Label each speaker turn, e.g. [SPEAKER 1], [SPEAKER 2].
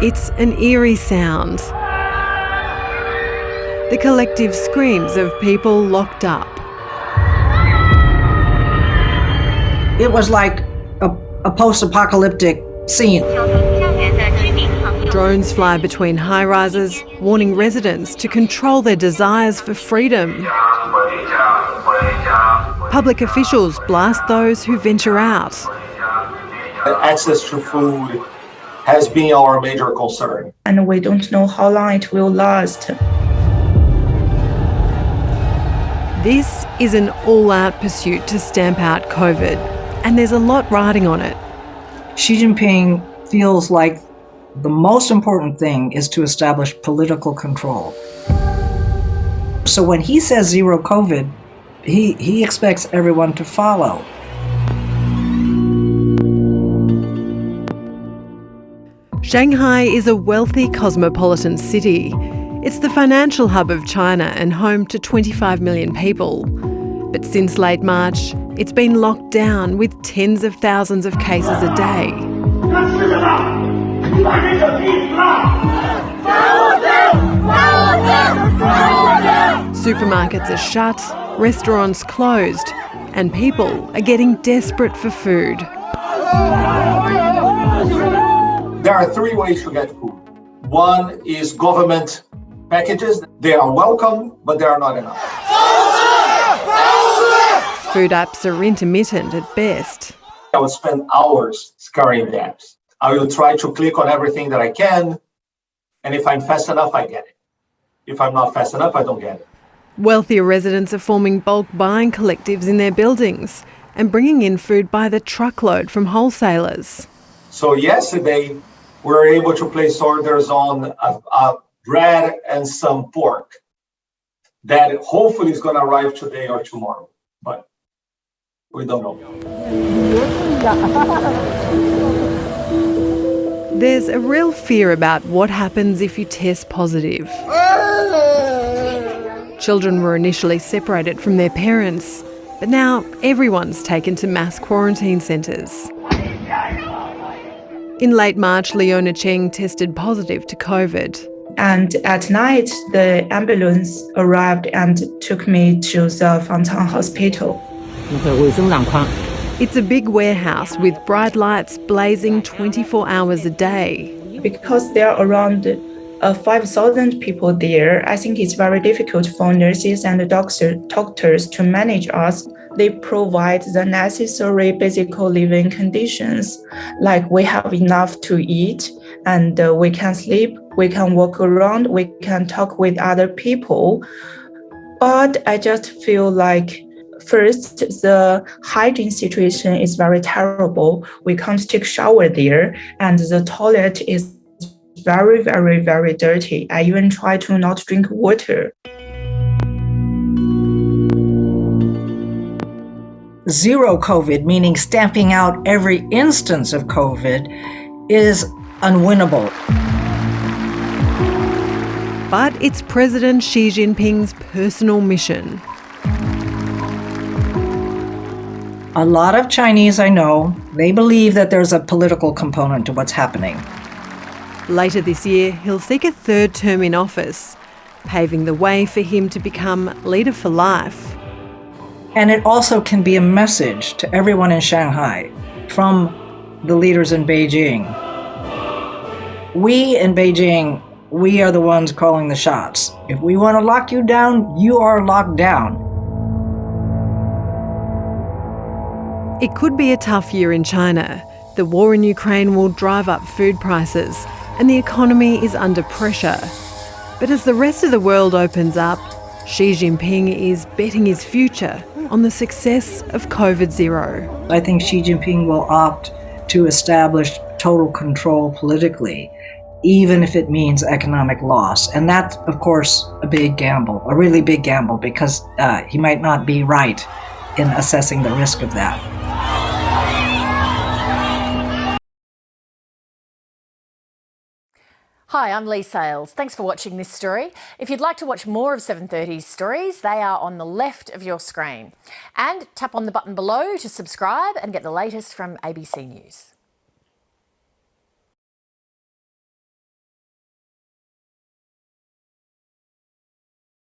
[SPEAKER 1] It's an eerie sound. The collective screams of people locked up.
[SPEAKER 2] It was like a post-apocalyptic scene.
[SPEAKER 1] Drones fly between high-rises, warning residents to control their desires for freedom. Public officials blast those who venture out.
[SPEAKER 3] Access to food has been our major concern.
[SPEAKER 4] And we don't know how long it will last.
[SPEAKER 1] This is an all-out pursuit to stamp out COVID, and there's a lot riding on it.
[SPEAKER 2] Xi Jinping feels like the most important thing is to establish political control. So when he says zero COVID, he expects everyone to follow.
[SPEAKER 1] Shanghai is a wealthy cosmopolitan city. It's the financial hub of China and home to 25 million people. But since late March, it's been locked down with tens of thousands of cases a day. Supermarkets are shut, restaurants closed, and people are getting desperate for food.
[SPEAKER 3] There are three ways to get food. One is government packages. They are welcome, but they are not enough.
[SPEAKER 1] Food apps are intermittent at best.
[SPEAKER 3] I would spend hours scouring the apps. I will try to click on everything that I can, and if I'm fast enough, I get it. If I'm not fast enough, I don't get it.
[SPEAKER 1] Wealthier residents are forming bulk buying collectives in their buildings and bringing in food by the truckload from wholesalers.
[SPEAKER 3] So yesterday, we were able to place orders on bread and some pork that hopefully is going to arrive today or tomorrow, but we don't know.
[SPEAKER 1] There's a real fear about what happens if you test positive. Children were initially separated from their parents, but now everyone's taken to mass quarantine centres. In late March, Leona Cheng tested positive to COVID.
[SPEAKER 4] And at night, the ambulance arrived and took me to the Fangchang hospital.
[SPEAKER 1] It's a big warehouse with bright lights blazing 24 hours a day.
[SPEAKER 4] Because there are around 5,000 people there, I think it's very difficult for nurses and doctors to manage us. They provide the necessary basic living conditions, like we have enough to eat and we can sleep, we can walk around, we can talk with other people. But I just feel like, first, the hygiene situation is very terrible. We can't take shower there, and the toilet is very, very, very dirty. I even try to not drink water.
[SPEAKER 2] Zero COVID, meaning stamping out every instance of COVID, is unwinnable.
[SPEAKER 1] But it's President Xi Jinping's personal mission.
[SPEAKER 2] A lot of Chinese I know, they believe that there's a political component to what's happening.
[SPEAKER 1] Later this year, he'll seek a third term in office, paving the way for him to become leader for life.
[SPEAKER 2] And it also can be a message to everyone in Shanghai from the leaders in Beijing. We in Beijing, we are the ones calling the shots. If we want to lock you down, you are locked down.
[SPEAKER 1] It could be a tough year in China. The war in Ukraine will drive up food prices and the economy is under pressure. But as the rest of the world opens up, Xi Jinping is betting his future on the success of COVID zero.
[SPEAKER 2] I think Xi Jinping will opt to establish total control politically, even if it means economic loss. And that's, of course, a big gamble, a really big gamble, because he might not be right in assessing the risk of that.
[SPEAKER 5] Hi, I'm Lee Sales. Thanks for watching this story. If you'd like to watch more of 730's stories, they are on the left of your screen. And tap on the button below to subscribe and get the latest from ABC News.